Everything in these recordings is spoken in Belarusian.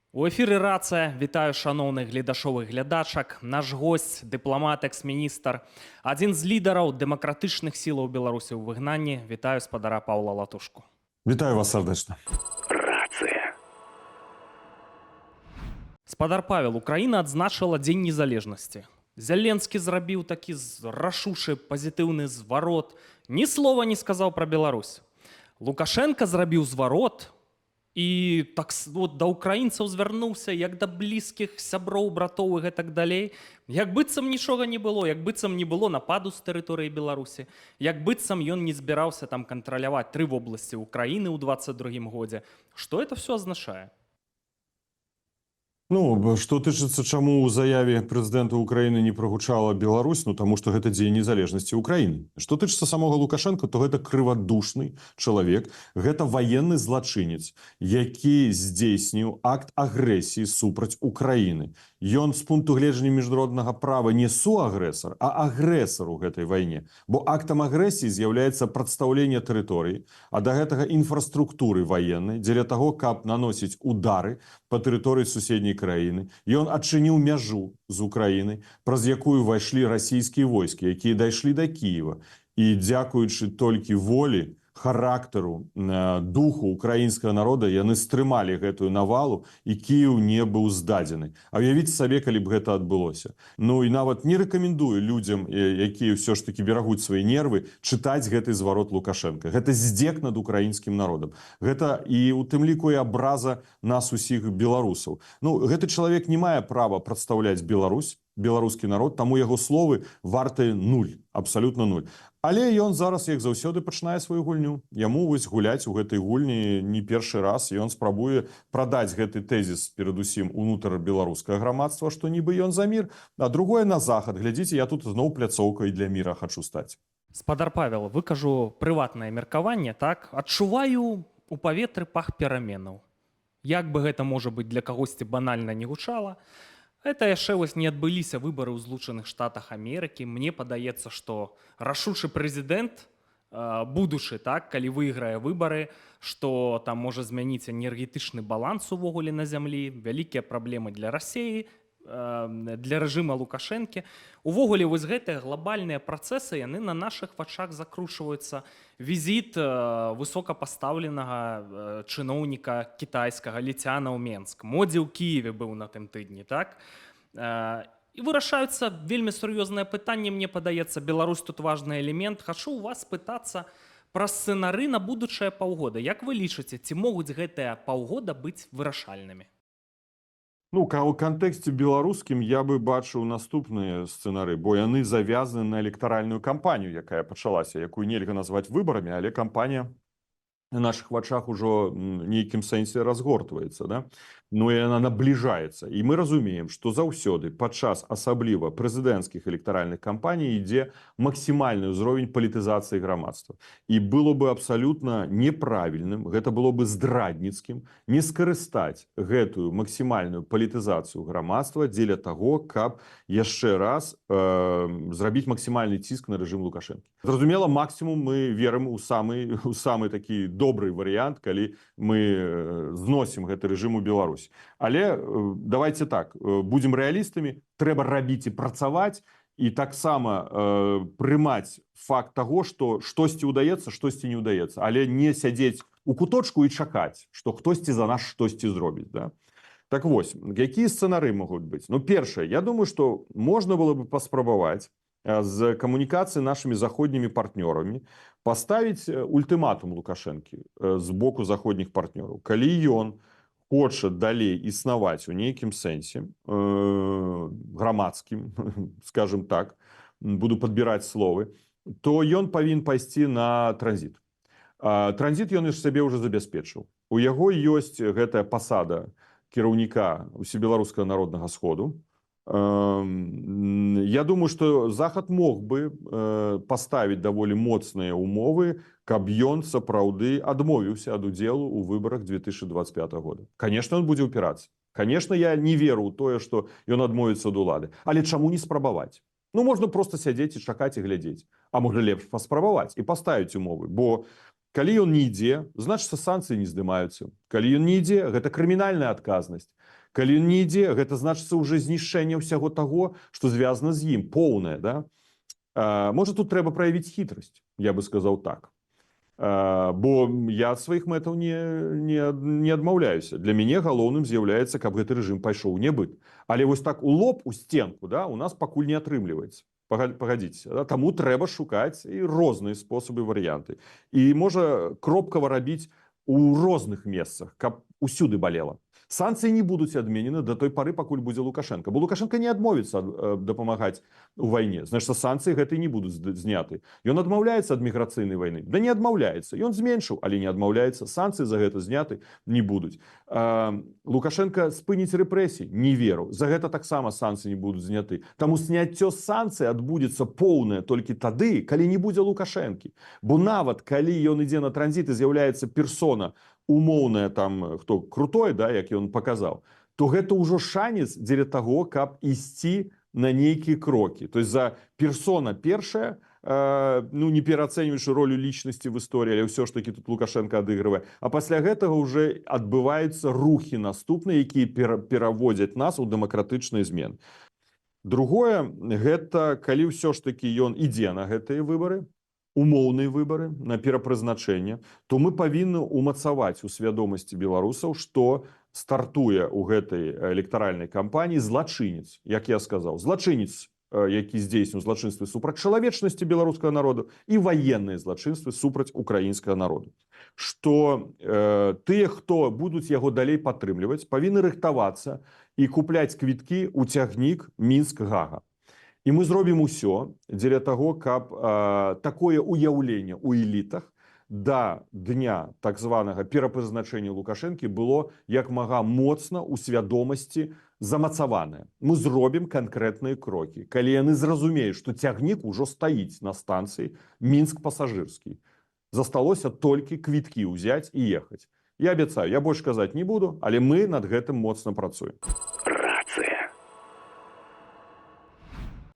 У эфіры рацыя, вітаю шаноўных гледашоў і глядачак. Наш госць, дыпламат, экс-міністр, адзін з лідараў дэмакратычных сілаў Беларусі ў выгнанні. Вітаю спадара Паўла Латушку. Вітаю вас сардэчна. Рацыя. Спадар Павел, Украіна адзначыла Дзень незалежнасці. Зяленскі зрабіў такі рашучы пазітыўны зварот. Ні слова не сказаў пра Беларусь. Лукашенко зрабіў зварот, і так вот, да украінцаў звярнуўся як да блізкіх сяброў, братоў і гэтак далей. Як быццам нічога не было, як быццам не было нападу з тэрыторыі Беларусі, як быццам ён не збіраўся там кантраляваць 3 вобласці Украіны ў 22-м годзе. Што это все азначае? Ну, што тычыцца, чаму ў заяве прэзідэнта Украіны не прагучала Беларусь, ну таму што гэта дзень незалежнасці Украіны. Што тычыцца самога Лукашенка, то гэта крывадушны чалавек, гэта ваенны злачынец, які здзейсніў акт агрэсіі супраць Украіны. Ён з пункту гледжання міжнароднага права не суагрэсар, а агрэсар у гэтай вайне. Бо актам агрэсіі з'яўляецца прадстаўленне тэрыторыі, а да гэтага інфраструктуры ваеннай, дзеля таго, каб наносіць удары па тэрыторыі суседняй краіны. Ён адчыніў мяжу з Украіны, праз якую ўвайшлі расійскія войскі, якія дайшлі да Кіева. І дзякуючы толькі волі, характару, духу украінскага народа, яны стрымалі гэтую навалу, і Кіеў не быў здадзены. А уявіце сабе, калі б гэта адбылося. Ну і нават не рэкамендую людзям, якія ўсё ж такі берагуць свае нервы, чытаць гэты зварот Лукашенка. Гэта здзек над украінскім народам. Гэта і у тым ліку і абраза нас усіх беларусаў. Ну, гэты чалавек не мае права прадстаўляць Беларусь, беларускі народ, таму яго словы вартыя 0, абсалютна 0. Але ён зараз, як заўсёды, пачынае сваю гульню. Яму вось гуляць у гэтай гульні не першы раз, і ён спрабуе прадаць гэты тэзіс перадусім унутр беларускага грамадства, што нібы ён за мір, а другое на захад. Глядзіце, я тут зноў пляцоўкай для міра хачу стаць. Спадар Павел, выкажу прыватнае меркаванне, так? Адчуваю у паветры пах пераменаў. Як бы гэта, можа быць, для кагосьці банальна не гучала, это яшчэ вось не адбыліся выбары ў Злучаных Штатах Амерыкі. Мне падаецца, што рашучы прэзідэнт, будучы, так, калі выйграе выбары, што там можа змяніць энергетычны баланс увогуле на зямлі, вялікія праблемы для Расіі, для рэжыма Лукашэнкі. Увогуле вось гэтыя глобальныя працэсы, яны на нашых вачах закручваюцца. Візіт высокапастаўленага чыноўніка кітайскага Ліцяна ў Менск. Модзі ў Кіеве быў на тым тыдні, так? І вырашаюцца вельмі сур'ёзнае пытанне, мне падаецца, Беларусь тут важны элемент. Хачу у вас спытацца пра сцэнары на будучыя паўгода. Як вы лічыце, ці могуць гэтыя паўгода быць вырашальнымі? Ну, у кантэксце беларускім я бы бачыў наступныя сцэнары, бо яны завязаны на электаральную кампанію, якая пачалася, якую нельга назваць выбарамі, але кампанія на наших вачах ужо нейкім сэнсе разгортваецца, да? Ну і яна набліжаецца. І мы разумеем, што заўсёды падчас асабліва прэзідэнцкіх электаральных кампаній ідзе максімальны ўзровень палітызацыі грамадства. І было бы абсалютна неправільным, гэта было бы здрадніцкім, не скарыстаць гэтую максімальную палітызацыю грамадства дзеля таго, каб яшчэ раз зрабіць максімальны ціск на рэжым Лукашэнкі. Зразумела, максімум мы верым у самы такі добрый варыянт, калі мы зносім гэты рэжым у Беларусь. Але давайте так, будзем рэалістамі, трэба рабіць і працаваць, і таксама прымаць факт таго, што штосьці ўдаецца, штосьці не ўдаецца, але не сядзець у куточку і чакаць, што хтосьці за нас штосьці зробіць, да? Так вось, якія сцэнары могуць быць? Ну, першае, я думаю, што можна было бы паспрабаваць з камунікацыі нашымі заходнімі партнёрамі паставіць ультыматум Лукашэнкі з боку заходніх партнёраў. Калі ён хоча далей існаваць у нейкім сэнсе грамадскім, скажем так, буду падбіраць словы, то ён павінен пайсці на транзіт. Транзіт ён сабе ўжо забяспечыў. У яго ёсць гэтая пасада кіраўніка Усебеларускага народнага сходу. Я думаю, што Захад мог бы паставіць даволі моцныя умовы, каб ён сапраўды адмовіўся ад удзелу ў выбарах 2025 года. Конечно, он будзе ўпірацца. Конечно, я не веру ў тое, што ён адмовіцца ад улады. Але чаму не спрабаваць? Ну, можна проста сядзець і чакаць і глядзець. А можна лепш паспрабаваць і паставіць умовы. Бо Калі ён не ідзе, значыцца санкцыі не здымаюцца. Калі ён не ідзе, гэта крымінальная адказнасць. Калі ён не ідзе, гэта значыцца ўжо знішчэнне ўсяго таго, што звязана з ім, поўнае, да? Можа, тут трэба праявіць хітрасць, я бы сказаў так. Бо я ад сваіх мэтаў не адмаўляюся. Для мяне галоўным з'яўляецца, каб гэты рэжым пайшоў у небыт. Але вось так у лоб, у сценку, да, у нас пакуль не атрымліваецца. Пагадзіцеся, да? Таму трэба шукаць і розныя спосабы, варыянты. І можа кропкава рабіць у розных месцах, каб усюды балела. Санкцыі не будуць адменены да той пары, пакуль будзе Лукашенко. Бо Лукашенко не адмовіцца дапамагаць у вайне. Значыць, санкцыі гэтыя не будуць зняты. Ён адмаўляецца ад міграцыйнай вайны? Да не адмаўляецца. Ён зменшыў, але не адмаўляецца. Санкцыі за гэта зняты не будуць. Лукашенко спыніць рэпрэсіі? Не веру. За гэта таксама санкцыі не будуць зняты. Таму зняццё санкцый адбудзецца поўнае толькі тады, калі не будзе Лукашэнкі. Бо нават калі ён ідзе на транзіт і з'яўляецца персона умоўная там, хто крутой, да, як ён паказаў, то гэта ўжо шанец дзеля таго, каб ісці на нейкія крокі. То есть за персона першая, не пераацэньваючы ролю лічнасці в історыі, але ўсё ж такі тут Лукашенко адыгрывае. А пасля гэтага ўжо адбываюцца рухі наступныя, якія пераводзяць нас у дэмакратычныя змены. Другое, гэта калі ўсё ж такі ён ідзе на гэтыя выбары, умоўныя выбары на перапрызначэнне, то мы павінны умацаваць у свядомасці беларусаў, што стартуе ў гэтай электаральнай кампаніі злачынец, як я сказаў, злачынец, які здзейсніў злачынствы супраць чалавечнасці беларускага народу і ваенныя злачынствы супраць украінскага народу. Што тыя, хто будуць яго далей падтрымліваць, павінны рыхтавацца і купляць квіткі ў цягнік Мінск-Гага. І мы зробім усё дзеля таго, каб такое уяўленне ў элітах да дня так званага перапрызначэння Лукашэнкі было як мага моцна ў свядомасці замацаванае. Мы зробім канкрэтныя крокі. Калі яны зразумеюць, што цягнік ужо стаіць на станцыі Мінск-Пасажырскі. Засталося толькі квіткі ўзяць і ехаць. Я абяцаю, я больш казаць не буду, але мы над гэтым моцна працуем.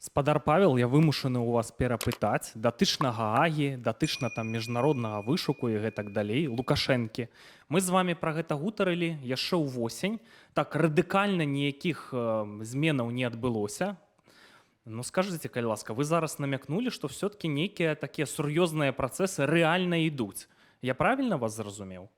Спадар Павел, я вымушаны ў вас перапытаць датычна Гаагі, датычна там міжнароднага вышуку і гэтак далей, Лукашэнкі. Мы з вами пра гэта гутарылі яшчэ ўвосень. Так радыкальна ніякіх зменаў не адбылося. Ну скажыце, калі ласка, вы зараз намякнулі, што все-таки нейкія такія сур'ёзныя працэсы рэальна ідуць. Я правільна вас зразумеў?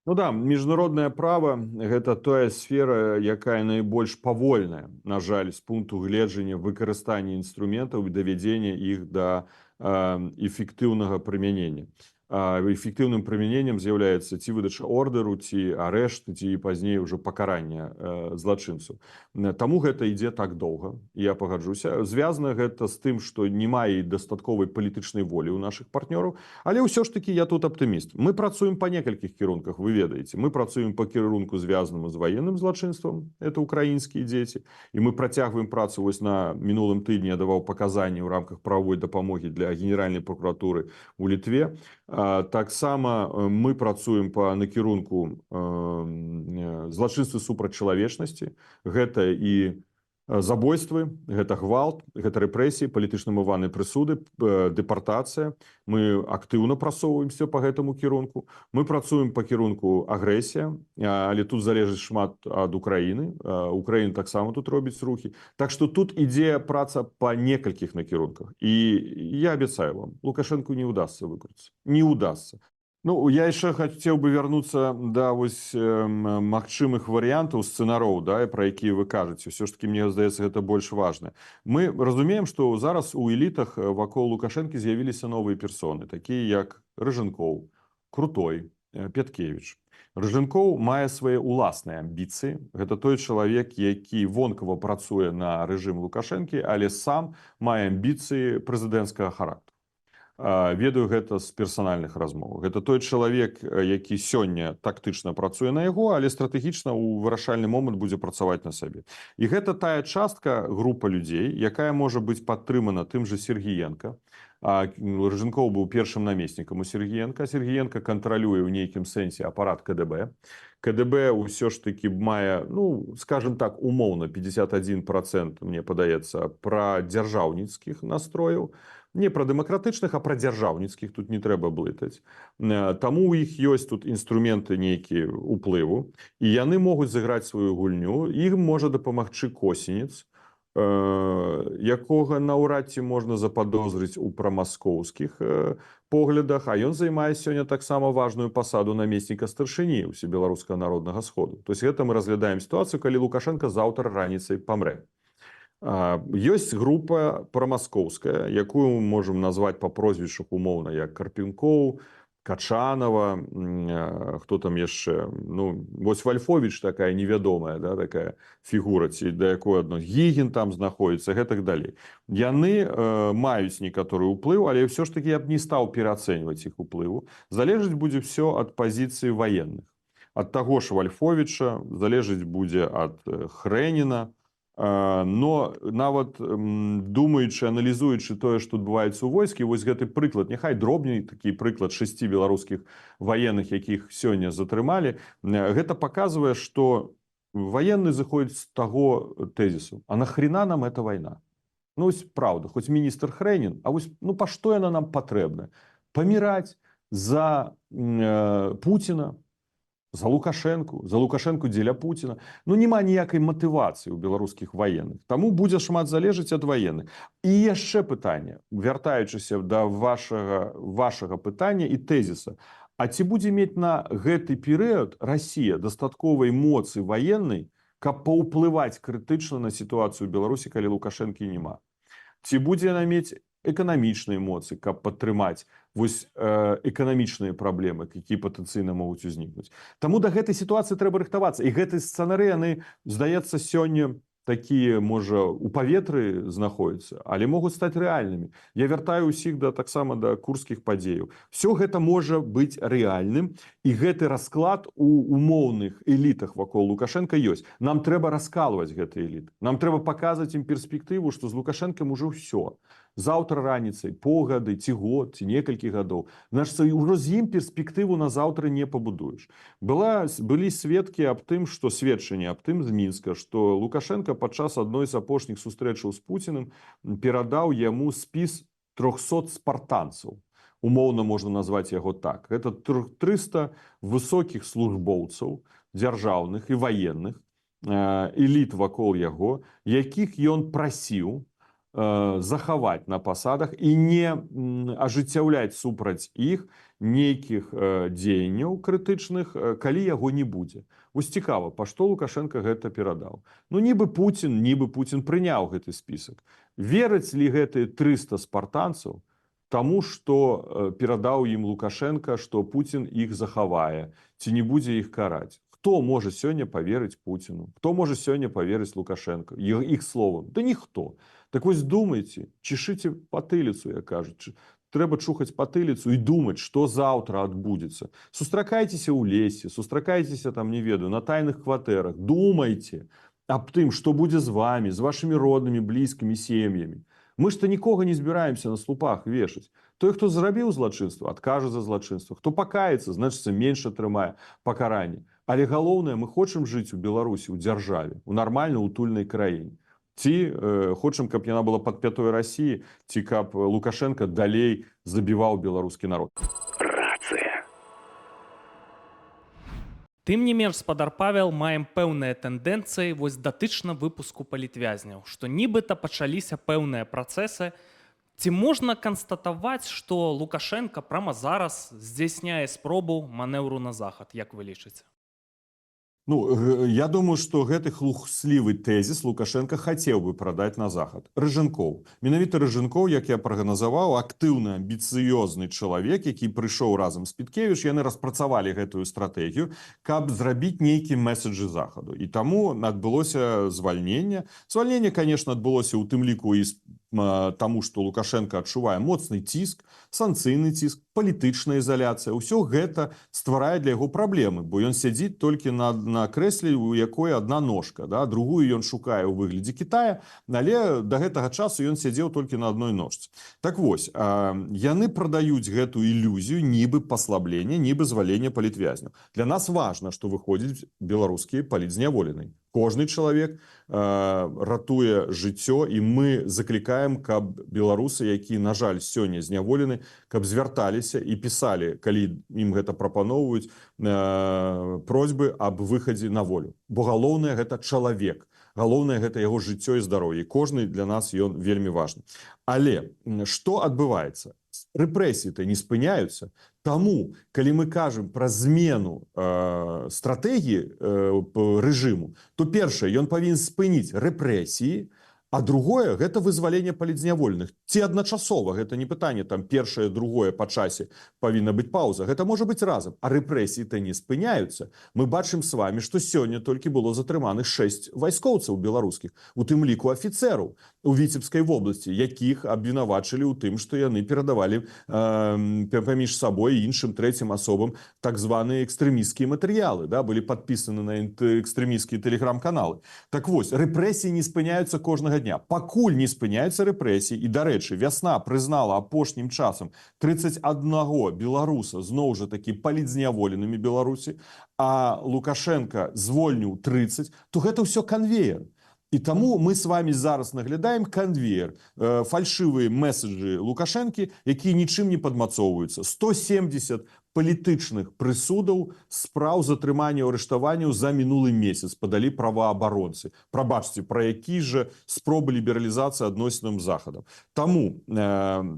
Ну да, міжнароднае права – гэта тая сфера, якая найбольш павольная, на жаль, з пункту гледжання выкарыстання інструментаў і давядзення іх да эфектыўнага прымянення. Эфектыўным прымяненнем з'яўляецца ці выдача ордэру, ці арэшт, ці пазней ўжо пакарання злачынцу. Таму гэта ідзе так доўга, я пагаджуся. Звязана гэта з тым, што не мае дастатковай палітычнай волі ў нашых партнёраў, але ўсё ж такі я тут аптыміст. Мы працуем па некалькіх кірунках, вы ведаеце. Мы працуем па кірунку звязанаму з ваенным злачынствам, это украінскія дзеці, і мы працягваем працу. Вось на мінулым тыдні я даваў паказанні ў рамках правовой дапамогі для Генеральнай прокуратуры ў Літве. Таксама мы працуем па накірунку злачынствы супраць чалавечнасці. Гэта і забойствы, гэта гвалт, гэта рэпрэсіі, палітычна маваныя прысуды, дэпартацыя. Мы актыўна прасоўваемся па гэтаму кірунку. Мы працуем па кірунку агрэсія, але тут залежыць шмат ад Украіны. Украіна таксама тут робіць рухі. Так што тут ідзе праца па некалькіх накірунках. І я абяцаю вам, Лукашэнку не ўдасца выкруціць. Не ўдасца. Ну, я яшчэ хацеў бы вярнуцца да вось магчымых варыянтаў сцэнароў, да, пра якія вы кажаце. Усё ж такі, мне здаецца, гэта больш важна. Мы разумеем, што зараз у элітах вакол Лукашэнкі з'явіліся новыя персоны, такія як Рыжэнкоў, Крутой, Пяткевіч. Рыжэнкоў мае свае ўласныя амбіцыі. Гэта той чалавек, які вонкава працуе на рэжым Лукашэнкі, але сам мае амбіцыі прэзідэнцкага характару. Ведаю гэта з персанальных размоў. Гэта той чалавек, які сёння тактычна працуе на яго, але стратэгічна ў вырашальны момант будзе працаваць на сабе. І гэта тая частка, група людзей, якая можа быць падтрымана тым жа Сергіенка, А Рыженков быў першым намеснікам у Сергіенка. Сергіенка кантралюе ў нейкім сэнсе апарат КДБ. КДБ ўсё ж таки мае, ну, скажем так, умоўна 51%, мне падаецца, пра дзяржаўніцкіх настрояў. Не пра дэмакратычных, а пра дзяржаўніцкіх, тут не трэба блытаць. Таму ў іх ёсць тут інструменты нейкія ўплыву, і яны могуць зыграць сваю гульню. Ім можа дапамагчы Косінец, якога наўрад ці можна западозрыць у прамаскоўскіх поглядах, а ён займае сёння таксама важную пасаду намесніка старшыні ўсебеларускага народнага сходу. То есть гэта мы разглядаем сітуацыю, калі Лукашенко заўтра раніцай памрэ. Ёсць група прамаскоўская, якую мы можам назваць па прозвішчах умоўна як Карпенкоў, Качанова, хто там яшчэ, ну, вось Вальфовіч такая невядомая, да, такая фігура, ці да якой адно Гігін там знаходзіцца, гэтак далей. Яны маюць некаторы ўплыў, але ўсё ж таки я б не стаў пераацэньваць іх уплыву. Залежыць будзе ўсё ад пазіцыі ваенных. Ад таго ж Вальфовіча, залежыць будзе ад Хрэніна, но нават думаючы, аналізуючы тое, што адбываецца ў войскі, вось гэты прыклад, няхай дробны такі прыклад 6 беларускіх ваенных, якіх сёння затрымалі, гэта паказвае, што ваенны зыходзіць з таго тэзісу: а нахрена нам эта вайна? Ну, вось праўда, хоць міністр Хрэнін, а вось, ну, па што яна нам патрэбна? Паміраць за Пуціна, за Лукашенку дзеля Пуціна. Ну, няма ніякай матывацыі ў беларускіх ваенных. Таму будзе шмат залежыць ад ваенных. І яшчэ пытанне, вяртаючыся да вашага пытання і тэзіса. А ці будзе мець на гэты перыяд Расія дастатковай моцы ваеннай, каб паўплываць крытычна на сітуацыю ў Беларусі, калі Лукашэнкі няма? Ці будзе яна мець эканамічныя эмоцыі, каб падтрымаць вось эканамічныя праблемы, якія патэнцыйна могуць узнікнуць? Таму да гэтай сітуацыі трэба рыхтавацца. І гэтыя сцэнары, яны, здаецца, сёння такія, можа, у паветры знаходзяцца, але могуць стаць рэальнымі. Я вяртаю ўсіх таксама да курскіх падзеяў. Всё гэта можа быць рэальным, і гэты расклад у умоўных элітах вакол Лукашенка ёсць. Нам трэба раскалваць гэты эліт. Нам трэба паказваць ім перспектыву, што з Лукашэнкам ужо ўсё. Заўтра раніцай, паўгады, ці год, ці некалькі гадоў. Значыцца, ўжо з ім перспектыву на заўтра не пабудуеш. Былі сведкі аб тым, што сведчанні аб тым з Мінска, што Лукашенко падчас адной з апошніх сустрэчаў з Пуціним перадаў яму спіс 300 спартанцаў. Умоўна можна назваць яго так. Гэта 300 высокіх службоўцаў, дзяржаўных і ваенных, эліт вакол яго, якіх ён прасіў захаваць на пасадах і не ажыццяўляць супраць іх нейкіх дзеянняў крытычных, калі яго не будзе. Вось цікава, па што Лукашенко гэта перадаў. Ну, нібы Пуцін прыняў гэты спісак. Вераць ли гэтыя 300 спартанцаў таму, што перадаў ім Лукашенко, што Пуцін іх захавае, ці не будзе іх караць? Хто можа сёння паверыць Пуціну? Хто можа сёння паверыць Лукашенко? Іх словам? Да ніхто. Так вось думайце, чешыце патыліцу, як кажуць. Трэба чухаць патыліцу і думаць, што заўтра адбудзецца. Сустракайцеся ў лесе, сустракайцеся там, не ведаю, на тайных кватэрах. Думайце аб тым, што будзе з вамі, з вашымі роднымі, блізкімі, сем'ямі. Мы ж-то нікога не збіраемся на слупах вешаць. Той, хто зрабіў злачынства, адкажа за злачынства. Хто пакаецца, значыцца, менш атрымае пакаранне. Але галоўнае, мы хочам жыць у Беларусі, у дзяржаве, у нармальна утульнай краіне. Ці хочам, каб яна была пад пятой Расіі, ці каб Лукашенко далей забіваў беларускі народ. Рацыя. Тым не менш, спадар Павел, маем пэўныя тэндэнцыі вось датычна выпуску палітвязняў, што нібыта пачаліся пэўныя працэсы. Ці можна канстатаваць, што Лукашенко прама зараз здзяйсняе спробу манеўру на захад, як вы лічыце? Ну, я думаю, што гэты хлухслівы тэзіс Лукашенко хацеў бы прадаць на захад. Рыжэнкоў. Менавіта Рыжэнкоў, як я прагназаваў, актыўны, амбіцыёзны чалавек, які прыйшоў разам з Піткевіч, яны распрацавалі гэтую стратэгію, каб зрабіць нейкі месаджы захаду. І таму адбылося звальненне. Звальненне, конечно, адбылося ў тым ліку і таму, што Лукашенко адчувае моцны ціск, санкцыйны ціск, палітычная ізаляцыя, ўсё гэта стварае для яго праблемы, бо ён сядзіць толькі на крэсле, у якой одна ножка, да? Другую ён шукае ў выглядзе Китая, але да гэтага часу ён сядзеў толькі на адной ножцы. Так вось, яны прадаюць гэту ілюзію нібы паслаблення, нібы звалення палітвязняў. Для нас важна, што выходзяць беларускія палітзняволеныя. Кожны чалавек ратуе жыццё, і мы заклікаем, каб беларусы, якія, на жаль, сёння зняволены, каб звярталіся і пісалі, калі ім гэта прапаноўваюць, просьбы аб выхадзе на волю. Бо галоўнае гэта чалавек. Галоўнае гэта яго жыццё і здароўе. Кожны для нас ён вельмі важны. Але што адбываецца? Рэпрэсіі-то не спыняюцца. Таму, калі мы кажам пра змену стратэгіі рэжыму, то першае, ён павінен спыніць рэпрэсіі, а другое, гэта вызваленне палітзняволеных. Ці адначасова, гэта не пытанне, там першае, другое па часе павінна быць паўза. Гэта можа быць разам. А рэпрэсіі-то не спыняюцца. Мы бачым з вами, што сёння толькі было затрыманых 6 вайскоўцаў беларускіх, у тым ліку афіцэраў у Віцебскай вобласці, якіх абвінавачылі ў тым, што яны перадавалі паміж сабой і іншым трэцім асобам так званыя экстрэмісцкія матэрыялы, да, былі падпісаны на экстрэмісцкія тэлеграм-каналы. Так вось, рэпрэсіі не спыняюцца кожнага дня. Пакуль не спыняюцца рэпрэсіі, і, дарэчы, вясна прызнала апошнім часам 31 беларуса зноў жа такі палітзняволенымі Беларусі, а Лукашенко звольніў 30, то гэта ўсё канвеер. І таму мы з вами зараз наглядаем канвеер, фальшывыя меседжы Лукашэнкі, якія нічым не падмацоўваюцца. 170 палітычных прысудаў спраў затрымання арыштаванняў за мінулы месяц падалі праваабаронцы. Прабачце, пра які же спробы лібералізацыі адносінам з Захадам. Таму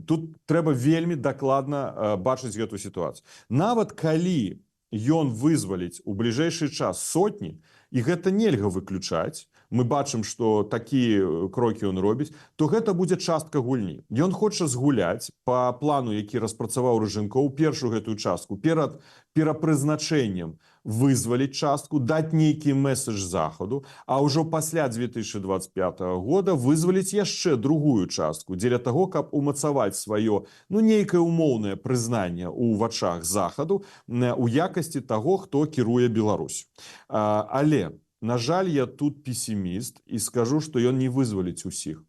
тут трэба вельмі дакладна бачыць гэту сітуацыю. Нават калі ён вызваліць у бліжэйшы час сотні, і гэта нельга выключаць, мы бачым, што такія крокі ён робіць, то гэта будзе частка гульні. Ён хоча згуляць па плану, які распрацаваў Рыжэнкоў, першую гэтую частку, перад перапрызначэннем вызваліць частку, даць нейкі меседж Захаду, а ўжо пасля 2025 года вызваліць яшчэ другую частку, дзеля таго, каб умацаваць сваё, нейкае умоўнае прызнанне ў вачах Захаду у якасці таго, хто кіруе Беларусь. Але на жаль, я тут пессіміст і скажу, што ён не вызваліць усіх.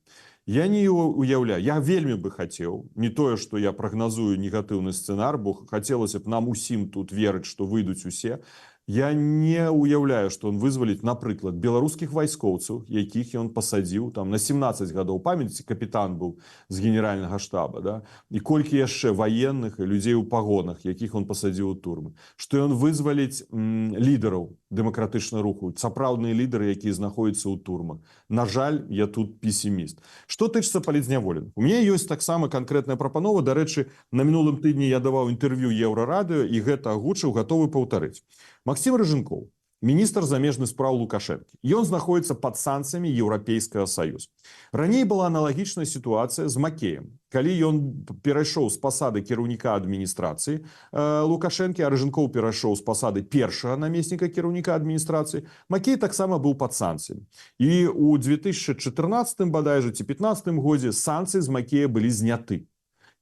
Я не уяўляю, я вельмі бы хацеў, не тое, што я прагназую негатыўны сцэнар, бо хацелася б нам усім тут верыць, што выйдуць усе. Я не уяўляю, што ён вызваліць, напрыклад, беларускіх вайскоўцаў, якіх ён пасадзіў там на 17 гадоў. Памяці, капітан быў з генеральнага штаба, да? І колькі яшчэ ваенных і людзей у пагонах, якіх ён пасадзіў у турмы. Што ён вызваліць лідараў дэмакратычнага руху, сапраўдныя лідары, якія знаходзяцца ў турмах. На жаль, я тут пессіміст. Што тычыцца палітзняволеных? У мяне ёсць таксама канкрэтная прапанова. Дарэчы, на мінулым тыдні я даваў інтэрв'ю Еўрарадыё і гэта агучыў, гатовы паўтарыць. Максім Рыжэнкоў, міністр замежных спраў Лукашэнкі. Ён знаходіцца пад санкцыямі Еўрапейскага Саюза. Раней была аналагічная сітуацыя з Макеем. Калі ён перайшоў з пасады кіраўніка адміністрацыі Лукашэнкі, а Рыжэнкоў перайшоў з пасады першага намесніка кіраўніка адміністрацыі, Макей таксама быў пад санкцыямі. І ў 2014 бадайжа ці 2015 годзе санкцыі з Макея былі зняты.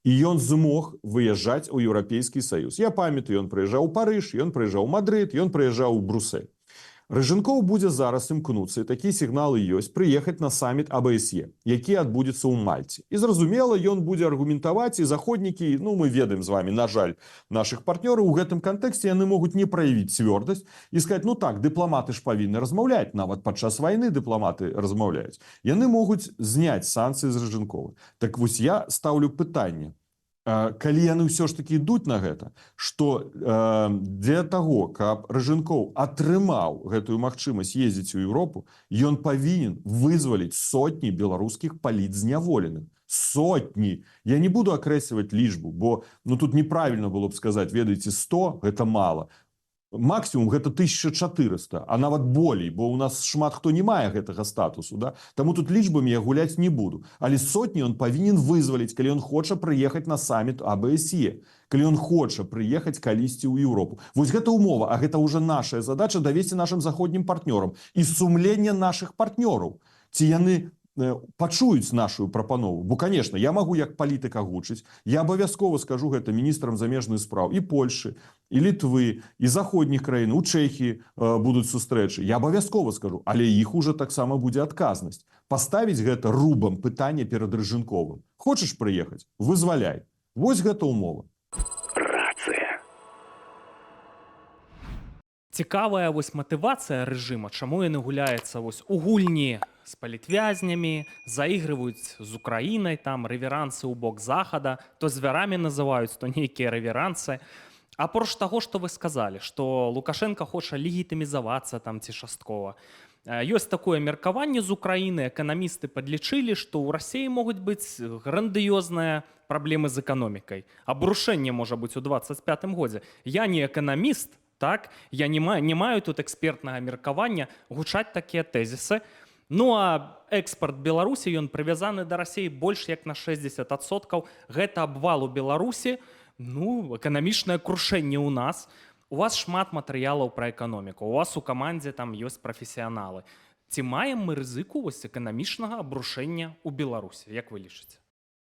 І ён змог выязджаць у Еўрапейскі Саюз. Я памятаю, ён прыязджаў у Парыж, ён прыязджаў у Мадрыд, ён прыязджаў у Брусэль. Рыжэнкоў будзе зараз імкнуцца, і такія сігналы ёсць, прыехаць на саміт АБСЕ, які адбудзецца ў Мальце. І зразумела, ён будзе аргументаваць, і заходнікі, мы ведаем з вами, на жаль, нашых партнёраў, у гэтым кантэксце яны могуць не праявіць цвёрдасць і сказаць, так, дыпламаты ж павінны размаўляць, нават падчас вайны дыпламаты размаўляюць. Яны могуць зняць санкцыі з Рыжэнкова. Так вось я стаўлю пытанне. Калі яны ўсё ж такі ідуць на гэта, што для таго, каб Рыжэнкоў атрымаў гэтую магчымасць ездзіць у Еўропу, ён павінен вызваліць сотні беларускіх палітзняволеных. Сотні. Я не буду акрэсліваць лічбу, бо тут неправільна было б сказаць, ведаеце, 100 гэта мала. Максімум гэта 1400, а нават болей, бо у нас шмат хто не мае гэтага статусу, да? Таму тут лічбамі я гуляць не буду. Але сотні ён павінен вызваліць, калі ён хоча прыехаць на саміт АБСЕ, калі ён хоча прыехаць калісьці ў Еўропу. Вось гэта умова, а гэта ўжо нашая задача давесці нашым заходнім партнёрам і сумленне нашых партнёраў. Ці яны пачуюць нашу прапанову. Бо, конечно, я магу як палітык агучыць, я абавязкова скажу гэта міністрам замежных спраў і Польшы, і Літвы, і заходніх краін, у Чэхіі будуць сустрэчы. Я абавязкова скажу, але іх уже таксама будзе адказнасць. Паставіць гэта рубам пытанне перад Рыжынковым. Хочаш прыехаць? Вызваляй. Вось гэта умова. Цікавая вось матывацыя рэжыма, чаму яны гуляецца вось у гульні з палітвязнямі, заігрываюць з Украінай, там рэверансы ў бок захада, то звярамі называюць, то нейкія рэверансы. Апроч таго, што вы сказалі, што Лукашенко хоча легітымізавацца там ці часткова. Ёсць такое меркаванне з Украіны, эканамісты падлічылі, што ў Расіі могуць быць грандыёзныя праблемы з эканомікай. Абрушэнне можа быць у 25-м годзе. Я не эканаміст, так? Я не маю тут экспертнага меркавання гучаць такія тэзісы. Ну а экспорт Беларусі, ён прывязаны да Расіі больш як на 60%. Гэта абвал у Беларусі, ну, эканамічнае крушэнне ў нас. У вас шмат матэрыялаў пра эканоміку, у вас у камандзе там ёсць прафесіяналы. Ці маем мы рызыку вось эканамічнага абрушэння ў Беларусі, як вы лічыце?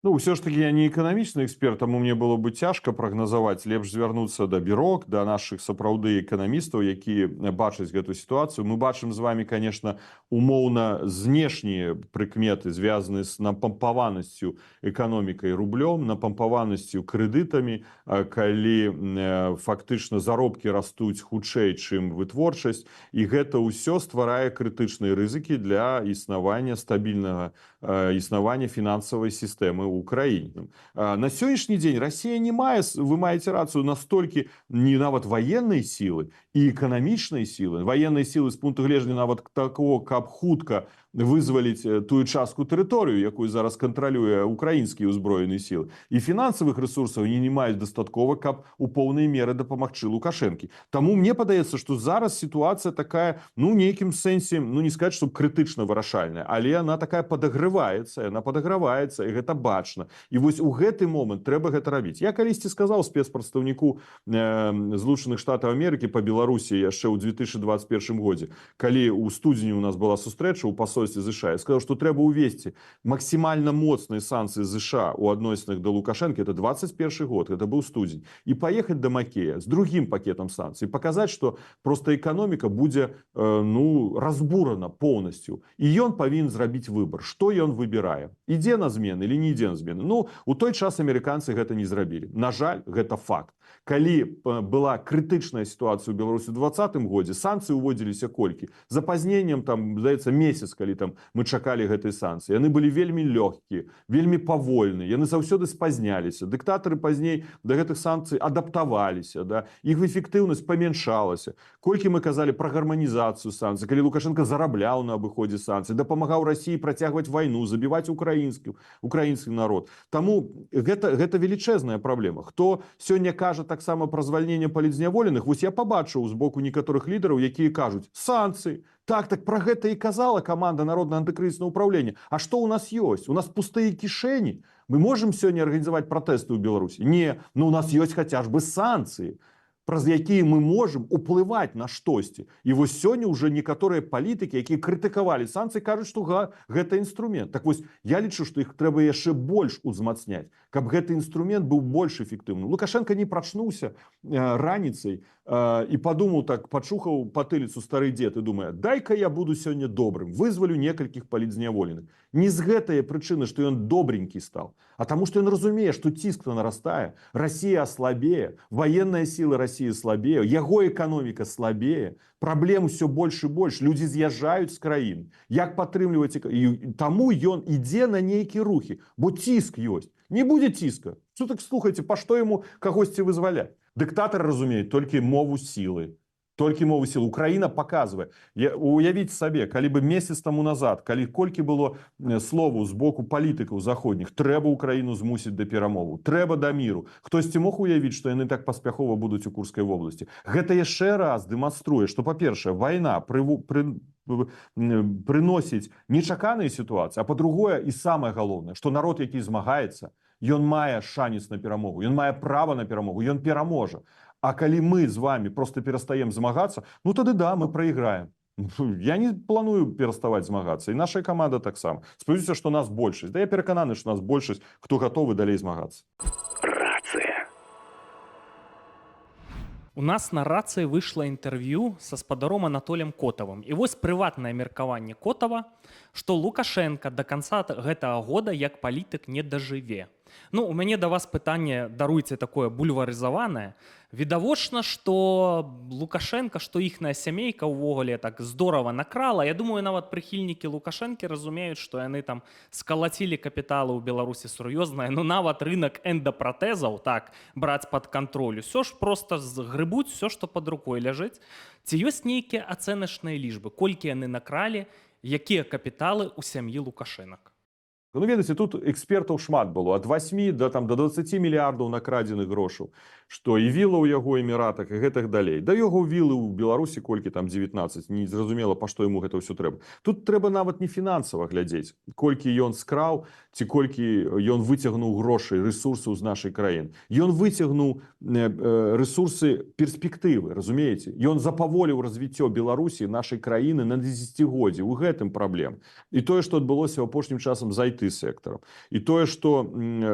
Ну, все ж таки я не эканамічны эксперт, таму мне было бы цяжка прагназаваць. Лепш звярнуцца да бюро, да нашых сапраўды эканамістаў, якія бачаць гэту сітуацыю. Мы бачым з вами, конечно, умоўна знешнія прыкметы, звязаныя з напампаванасцю эканомікай рублём, напампаванасцю крэдытамі, калі фактычна заробкі растуць хутчэй, чым вытворчасць, і гэта ўсё стварае крытычныя рызыкі для існавання стабільнага існавання фінансавай сістэмы ў краіне. На сённяшні дзень Расія не мае, вы маеце рацыю, настолькі не нават ваеннай сілы і эканамічнай сілы. Ваеннай сілы з пункту гледжання нават такого, каб хутка вызваліць тую частку тэрыторыю, якую зараз кантралюе украінскія ўзброеныя сілы. І фінансавых рэсурсаў не маюць дастаткова, каб у поўнай меры дапамагчы Лукашэнкі. Таму мне падаецца, што зараз сітуацыя такая, ну, нейкім сэнсе, ну, не сказаць, што крытычна вырашальная, але она такая падаграваецца, і гэта бачна. І вось у гэты момант трэба гэта рабіць. Я калісьці сказаў спецпрадстаўніку Злучаных Штатаў Амерыкі па Беларусі яшчэ ў 2021 годзе, калі ў студзені у нас была сустрэча ў посольстве США, я сказал, что трэба увесці максимально моцныя санкции США у адносінах до Лукашенко. Это 21 год, это был студзень. И поехать до Макея с другим пакетом санкций, показать, что просто экономика будзе разбурана полностью. И он повинен зрабіць выбор, что он выбирае. Ідзе на змены или не ідзе на змены. Ну, у той час американцы гэта не зрабілі. На жаль, гэта факт. Калі была крытычная сітуацыя ў Беларусі ў 2020 годзе, санкцыі ўводзіліся колькі? З запазненнем, там, здаецца, месяц, калі там мы чакалі гэтай санкцыі. Яны былі вельмі лёгкія, вельмі павольныя, яны заўсёды спазняліся. Дыктатары пазней да гэтых санкцый адаптаваліся, да? Іх эфектыўнасць памяншалася. Колькі мы казалі пра гарманізацыю санкцый, калі Лукашенко зарабляў на абыходзе санкцый, дапамагаў Расіі працягваць вайну, забіваць украінскі народ. Таму гэта велічэзная праблема. Хто сёння кажа таксама пра звальненне палітзняволеных, вось я пабачыў з боку некаторых лідараў, якія кажуць: санкцыі. Так, пра гэта і казала каманда Народнага антыкрызіснага ўпраўлення. А што ў нас ёсць? У нас пустыя кішэні. Мы можам сёння арганізаваць пратэсты ў Беларусі? Не, ну у нас ёсць хаця ж бы санкцыі, праз якія мы можам уплываць на штосьці. І вось сёння ўжо некаторыя палітыкі, якія крытыкавалі санкцыі, кажуць, што гэта інструмент. Так вось, я лічу, што іх трэба яшчэ больш узмацняць, каб гэты інструмент быў больш эфектыўным. Лукашенко не прачнуўся раніцай і падумаў так, пачухаў патыліцу стары дзед і думае: дай-ка я буду сёння добрым, вызвалю некалькіх палітзняволеных. Не з гэтай прычыны, што ён добренькі стаў, а таму, што ён разумее, што ціск нарастае, Расія аслабее, военная сила России слабее, яго эканоміка слабее, праблем все больш і больш, людзі з'язджаюць з краін. Як падтрымліваць? І таму ён ідзе на нейкія рухі, бо ціск ёсць. Не будзе ціска. Что так слухайце, па што яму кагосьці вызваляць? Дыктатар разумеюць толькі мову сілы. Толькі мову сілы. Украіна паказвае. Уявіць сабе, калі бы месяц таму назад, колькі было слову з боку палітыкаў заходніх, трэба Украіну змусіць да перамову, трэба да міру. Хтосьці мог уявіць, што яны так паспяхова будуць у Курскай вобласці? Гэта яшчэ раз дэманструе, што, па-першае, вайна прыносіць нечаканыя сітуацыі, а па-другое, і самае галоўнае, што народ, які змагаецца, ён мае шанец на перамогу, ён мае права на перамогу, ён пераможа. А калі мы з вами просто перастаем змагацца, ну тады да, мы прайграем. Я не планую пераставаць змагацца, і наша каманда таксама. Спадзяюся, што нас большасць. Да я перакананы, што нас большасць, хто гатовы далей змагацца. У нас на рацыі выйшла інтэрв'ю са спадаром Анатолем Котавым. І вось прыватнае меркаванне Котава, што Лукашенка да канца гэтага года як палітык не дажыве. Ну, у мяне да вас пытанне, даруйце, такое бульварызаванае. Відавочна, што Лукашенка, што іхная сямейка ўвогуле так здорава накрала. Я думаю, нават прыхільнікі Лукашэнкі разумеюць, што яны там скалацілі капіталы ў Беларусі сур'ёзнае. Ну, нават рынок эндапратэзаў, так, браць пад кантроль. Усё ж проста згрыбуць усё, што пад рукой ляжыць. Ці ёсць нейкія ацэначныя лічбы? Колькі яны накралі, якія капіталы ў сям'і Лукашэнак? Ну, ведаеце, тут экспертаў шмат было, ад 8 до 20 мільярдаў накрадзеных грошаў, што і віла ў яго эміратах, і гэтак далей. Да яго вілы ў Беларусі колькі там 19, не зразумела, па што яму гэта ўсё трэба. Тут трэба нават не фінансава глядзець, колькі ён скраў, ці колькі ён выцягнуў грошай, рэсурсаў з нашай краіны. Ён выцягнуў рэсурсы перспектывы, разумееце? Ён запаволіў развіццё Беларусі, нашай краіны на дзесяцігоддзі. У гэтым праблем. І тое, што адбылося апошнім часам за IT-сектарам. І тое, што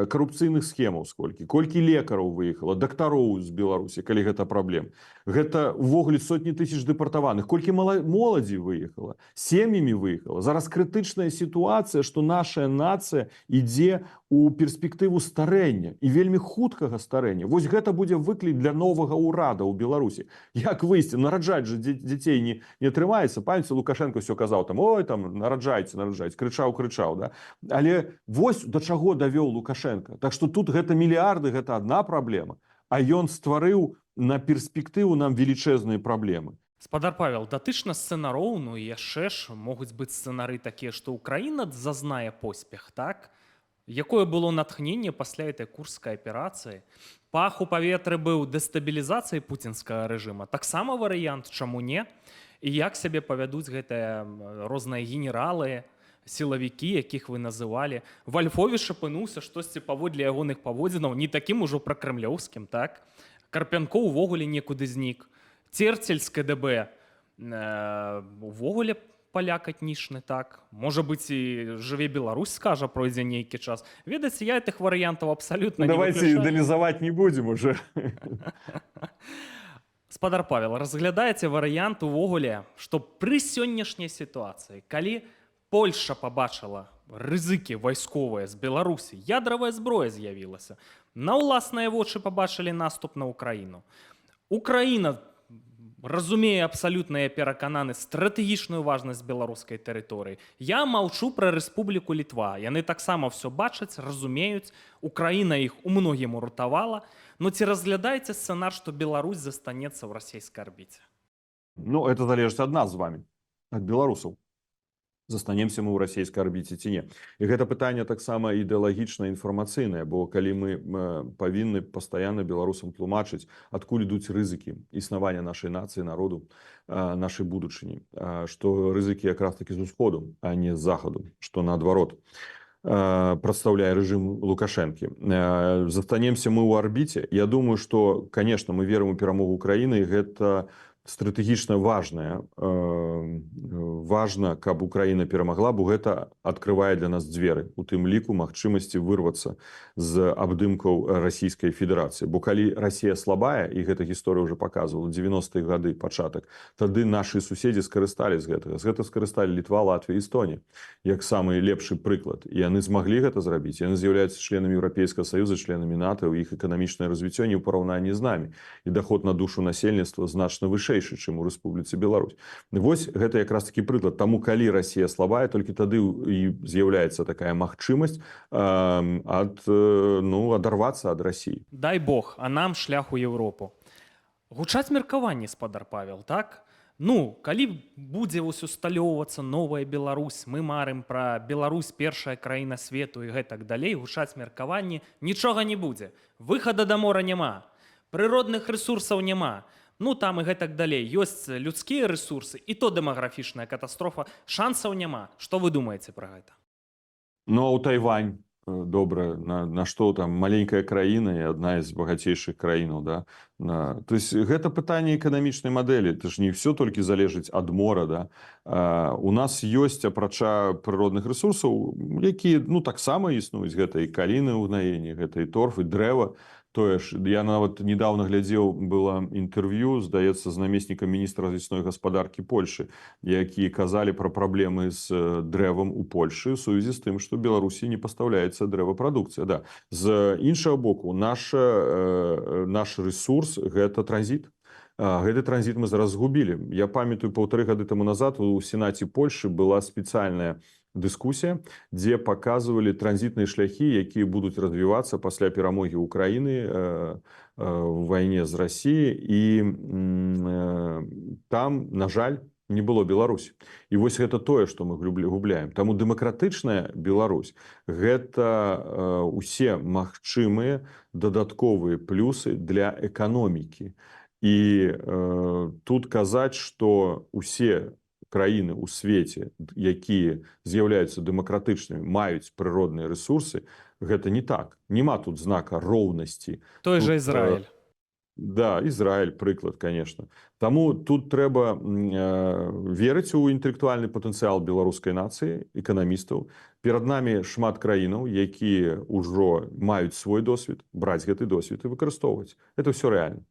карупцыйных схемаў колькі лекараў выехала, дактароў з Беларусі, калі гэта праблем. Гэта увогуле сотні тысяч дэпартаваных. Колькі моладзі выехала, сем'ямі выехала. Зараз крытычная сітуацыя, што наша нацыя ідзе у перспектыву старэння і вельмі хуткага старэння. Вось гэта будзе выклік для новага ўрада ў Беларусі. Як выйсці? Нараджаць жа дзяцей не атрымаецца. Памяце, Лукашенко ўсё казаў там: ой, там нараджайце, крычаў, да? Але вось да чаго давёў Лукашенко. Так што тут гэта мільярды, гэта адна праблема, а ён стварыў на перспектыву нам велічэзныя праблемы. Спадар Павел, датычна сцэнароў, ну і яшчэ ж могуць быць сцэнары такія, што Украіна зазнае поспех, так? Якое было натхненне пасля этой курскай аперацыі? Пах у паветры быў дэстабілізацыяй пуцінскага рэжыма. Таксама варыянт, чаму не? І як сябе павядуць гэтыя розныя генералы, сілавікі, якіх вы называлі? Вальфовіч апынуўся штосьці паводле ягоных паводзінаў не такім ужо пракрэмлёўскім, так? Карпянкоў увогуле некуды знік. Церцель з КДБ увогуле паляк этнічны, так? Можа быць, і жыве Беларусь, скажа, пройдзе нейкі час. Ведаеце, я гэтых варыянтаў абсалютна не выключаю. Давайте ідэалізаваць не будзем уже. Спадар Павел, разглядаеце варыянт увогуле, што пры сённяшняй сітуацыі, калі Польша пабачыла рызыкі вайсковыя з Беларусі, ядравая зброя з'явілася, на ўласныя вочы пабачылі наступ на Украіну. Украіна разумее абсалютна, я перакананы, стратэгічную важнасць беларускай тэрыторыі. Я маўчу пра Рэспубліку Літва. Яны таксама ўсё бачаць, разумеюць. Украіна іх у многім уратавала. Но ці разглядаеце сцэнар, што Беларусь застанецца ў расійскай арбіце? Ну, это залежыць ад нас з вами, ад беларусаў. Застанемся мы ў расійскай арбіце ці не. І гэта пытанне таксама ідэалагічнае, інфармацыйнае, бо калі мы павінны пастаянна беларусам тлумачыць, адкуль ідуць рызыкі існавання нашай нацыі, народу, нашай будучыні, што рызыкі якраз такі з усходу, а не з захаду, што наадварот прадстаўляе рэжым Лукашэнкі. Застанемся мы ў арбіце. Я думаю, што, конечно, мы верым у перамогу Украіны, і гэта стратэгічна важная. Важна, каб Украіна перамагла, бо гэта адкрывае для нас дзверы, у тым ліку магчымасці вырвацца з абдымкаў расійскай федэрацыі. Бо калі Расія слабая, і гэта гісторыя ўжо паказвала, 90-е гады пачатак, тады нашы суседзі скарысталі з гэтага. З гэта скарысталі Літва, Латвія, Эстонія, як самы лепшы прыклад. І яны змаглі гэта зрабіць. Яны з'яўляюцца членамі Еўрапейскага саюза, членамі НАТО, іх эканамічнае развіццё не ў параўнанні з намі. І даход на душу насельніцтва значна вышэй, чым у Рэспубліцы Беларусь. Вось гэта якраз такі прыклад. Таму, калі Расія слабая, толькі тады і з'яўляецца такая магчымасць адарвацца ад Расіі. Дай Бог, а нам шлях у Еўропу. Гучаць меркаванні, спадар Павел, так? Ну, калі будзе усталёўвацца новая Беларусь, мы марым пра Беларусь, першая краіна свету і гэтак далей, гучаць меркаванні, нічога не будзе. Выхада да мора няма, прыродных рэсурсаў няма. Ну, там і гэтак далей. Ёсць людскія рэсурсы, і то дэмаграфічная катастрофа. Шансаў няма. Што вы думаеце пра гэта? Ну, а ў Тайвань? добра, на што там маленькая краіна і адна з багацейшых краінаў, да? То есть гэта пытанне эканамічнай мадэлі, это ж не все толькі залежыць ад мора, да? У нас ёсць, апрача прыродных рэсурсаў, якія, ну, таксама існуюць, гэта і каліны ўгнаенні, гэта і торф, і дрэва, тое ж. Я нават недавно глядзеў, было інтэрв'ю, здаецца, з намеснікам міністра лясной гаспадаркі Польшы, якія казалі пра праблемы з дрэвам у Польшы ў сувязі з тым, што Беларусі не пастаўляецца дрэвапрадукцыя. Да. З іншага боку, наш рэсурс гэта транзіт. Гэты транзіт мы зараз згубілі. Я памятаю, 1,5 гады таму назад у Сенаце Польшы была спецыяльная дыскусія, дзе паказвалі транзітныя шляхі, якія будуць развівацца пасля перамогі Украіны в вайне з Расіяй, і там, на жаль, не было Беларусі. І вось гэта тое, што мы губляем. Таму дэмакратычная Беларусь гэта усе магчымыя дадатковыя плюсы для эканомікі. І тут казаць, што усе краіны ў свеце, якія з'яўляюцца дэмакратычнымі, маюць прыродныя рэсурсы, гэта не так. Нема тут знака роўнасці. Той же Ізраіль. Да, Ізраіль, прыклад, конечно. Таму тут трэба верыць у інтэлектуальны патэнцыял беларускай нацыі, эканамістаў. Перад намі шмат краінаў, якія ўжо маюць свой досвед, браць гэты досвед і выкарыстоўваць. Это ўсё рэальна.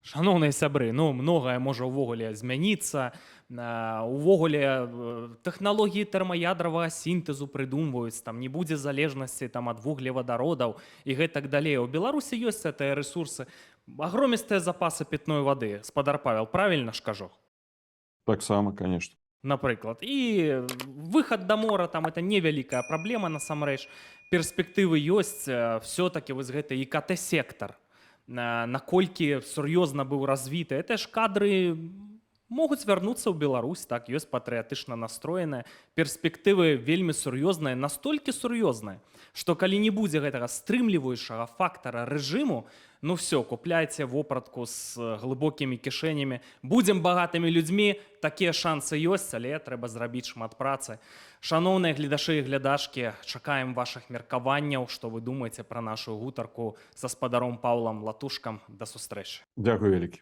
Шановныя сябры, ну, многае можа ўвогуле змяніцца. Увогуле тэхналогіі тэрмаядравага сінтэзу прыдумваюць, там не будзе залежнасці там ад вуглевадародаў і гэтак далей. У Беларусі ёсць гэтыя рэсурсы, агромістыя запасы пітной вады. Спадар Павел, правільна ж кажу? Таксама, конечно. Напрыклад. І выхад да мора, там это невялікая праблема насамрэч. Перспектывы ёсць, все-таки вось гэты ІКТ-сектар. Наколькі сур'ёзна быў развіты. Это ж кадры могуць вярнуцца ў Беларусь, так, ёсць патрыятычна настроеныя. Перспектывы вельмі сур'ёзныя, настолькі сур'ёзныя, што калі не будзе гэтага стрымліваючага фактара рэжыму, ну все, купляйце вопратку з глыбокімі кішэнямі, будзем багатымі людзьмі, такія шансы ёсць, але трэба зрабіць шмат працы. Шановныя гледачы і глядашкі, чакаем вашых меркаванняў, што вы думаеце пра нашу гутарку са спадаром Паўлам Латушкам. Да сустрэчы. Дзякуй вялікі.